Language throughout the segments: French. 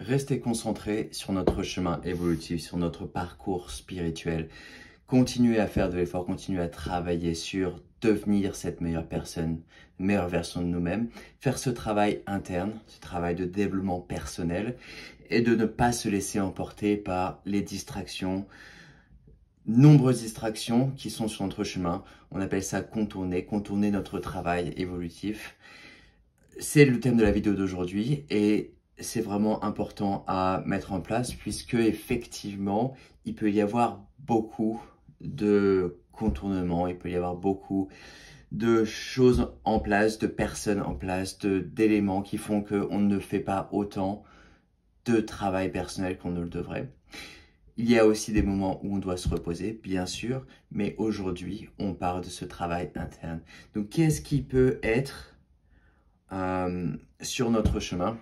Restez concentrés sur notre chemin évolutif, sur notre parcours spirituel. Continuez à faire de l'effort, continuez à travailler sur devenir cette meilleure personne, meilleure version de nous-mêmes, faire ce travail interne, ce travail de développement personnel et de ne pas se laisser emporter par les distractions, nombreuses distractions qui sont sur notre chemin. On appelle ça contourner notre travail évolutif. C'est le thème de la vidéo d'aujourd'hui et c'est vraiment important à mettre en place puisque effectivement, il peut y avoir beaucoup de contournements, il peut y avoir beaucoup de choses en place, de personnes en place, d'éléments qui font qu'on ne fait pas autant de travail personnel qu'on ne le devrait. Il y a aussi des moments où on doit se reposer, bien sûr, mais aujourd'hui, on parle de ce travail interne. Donc, qu'est-ce qui peut être sur notre chemin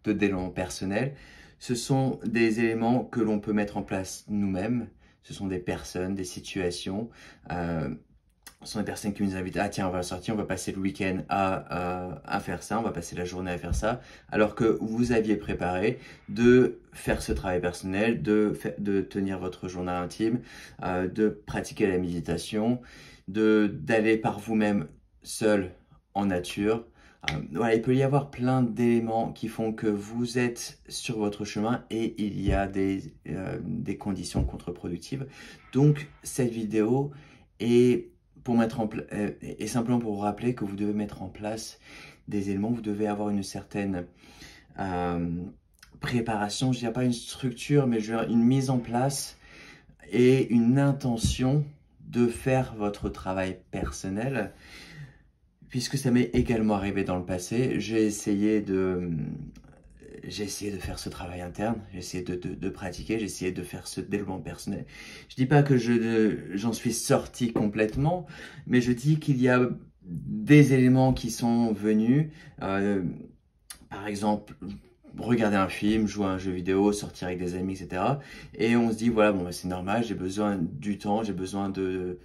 de développement personnel? Ce sont des éléments que l'on peut mettre en place nous-mêmes. Ce sont des personnes, des situations. Ce sont des personnes qui nous invitent. Ah tiens, on va sortir, on va passer le week-end à faire ça, on va passer la journée à faire ça. Alors que vous aviez préparé de faire ce travail personnel, de tenir votre journal intime, de pratiquer la méditation, d'aller par vous-même seul en nature. Voilà, il peut y avoir plein d'éléments qui font que vous êtes sur votre chemin et il y a des conditions contre-productives. Donc, cette vidéo est simplement pour vous rappeler que vous devez mettre en place des éléments, vous devez avoir une certaine préparation, je dirais pas une structure, mais je veux dire une mise en place et une intention de faire votre travail personnel. Puisque ça m'est également arrivé dans le passé, j'ai essayé de faire ce travail interne, j'ai essayé de pratiquer, j'ai essayé de faire ce développement personnel. Je dis pas que j'en suis sorti complètement, mais je dis qu'il y a des éléments qui sont venus, par exemple, regarder un film, jouer à un jeu vidéo, sortir avec des amis, etc. Et on se dit, voilà, bon, c'est normal, j'ai besoin du temps, j'ai besoin de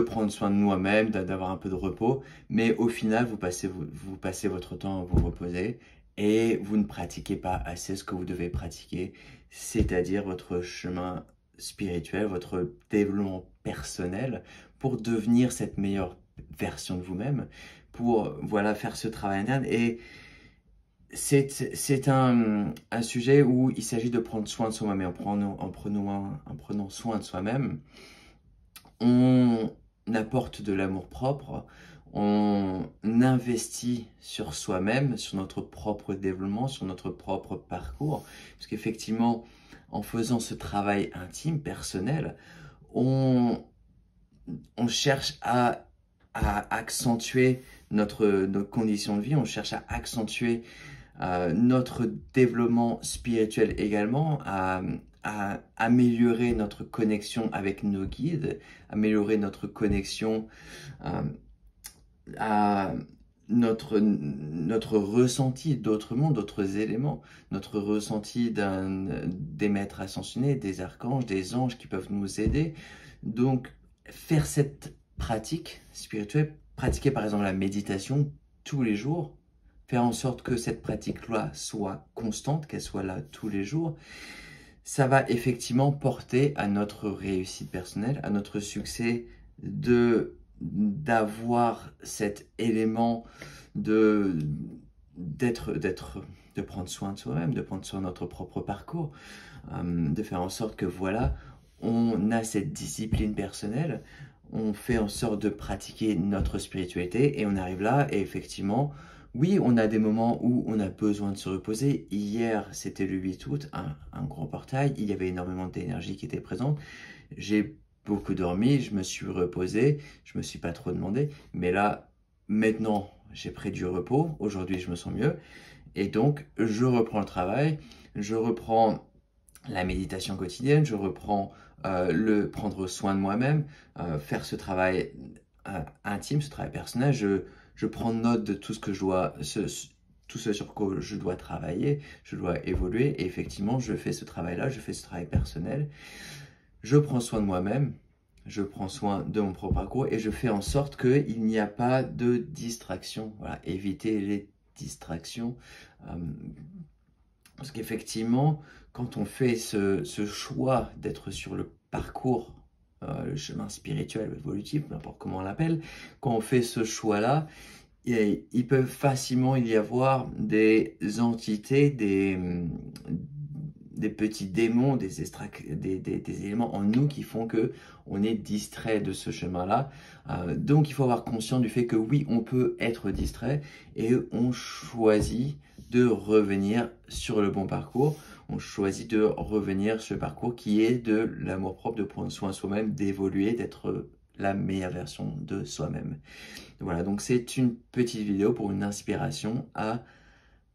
prendre soin de moi-même, d'avoir un peu de repos, mais au final, vous passez votre temps à vous reposer et vous ne pratiquez pas assez ce que vous devez pratiquer, c'est-à-dire votre chemin spirituel, votre développement personnel pour devenir cette meilleure version de vous-même, pour voilà, faire ce travail interne. Et c'est un sujet où il s'agit de prendre soin de soi-même. Et en prenant soin de soi-même, on apporte de l'amour propre, on investit sur soi-même, sur notre propre développement, sur notre propre parcours. Parce qu'effectivement, en faisant ce travail intime, personnel, on cherche à accentuer notre condition de vie, on cherche à accentuer notre développement spirituel également, à améliorer notre connexion avec nos guides, améliorer notre connexion à notre ressenti d'autres mondes, d'autres éléments, notre ressenti des maîtres ascensionnés, des archanges, des anges qui peuvent nous aider. Donc, faire cette pratique spirituelle, pratiquer par exemple la méditation tous les jours, faire en sorte que cette pratique-là soit constante, qu'elle soit là tous les jours, ça va effectivement porter à notre réussite personnelle, à notre succès d'avoir cet élément de prendre soin de soi-même, de prendre soin de notre propre parcours, de faire en sorte que voilà, on a cette discipline personnelle, on fait en sorte de pratiquer notre spiritualité et on arrive là et effectivement, oui, on a des moments où on a besoin de se reposer. Hier, c'était le 8 août, un gros portail, il y avait énormément d'énergie qui était présente. J'ai beaucoup dormi, je me suis reposé, je me suis pas trop demandé. Mais là, maintenant, j'ai pris du repos. Aujourd'hui, je me sens mieux. Et donc, je reprends le travail, je reprends la méditation quotidienne, je reprends prendre soin de moi-même, faire ce travail intime, ce travail personnel. Je prends note de tout ce que tout ce sur quoi je dois travailler, je dois évoluer. Et effectivement, je fais ce travail-là, je fais ce travail personnel. Je prends soin de moi-même, je prends soin de mon propre parcours et je fais en sorte qu'il n'y a pas de distraction. Voilà, éviter les distractions. Parce qu'effectivement, quand on fait ce choix d'être sur le parcours, le chemin spirituel ou évolutif, n'importe comment on l'appelle, quand on fait ce choix-là, il peut facilement y avoir des entités, des petits démons, des éléments en nous qui font que on est distrait de ce chemin-là. Donc il faut avoir conscience du fait que oui, on peut être distrait et on choisit de revenir sur le bon parcours. On choisit de revenir sur le parcours qui est de l'amour-propre, de prendre soin de soi-même, d'évoluer, d'être la meilleure version de soi-même. Voilà, donc c'est une petite vidéo pour une inspiration à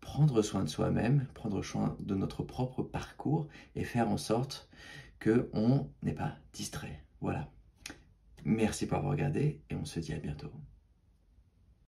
prendre soin de soi-même, prendre soin de notre propre parcours et faire en sorte qu'on n'est pas distrait. Voilà. Merci pour avoir regardé et on se dit à bientôt.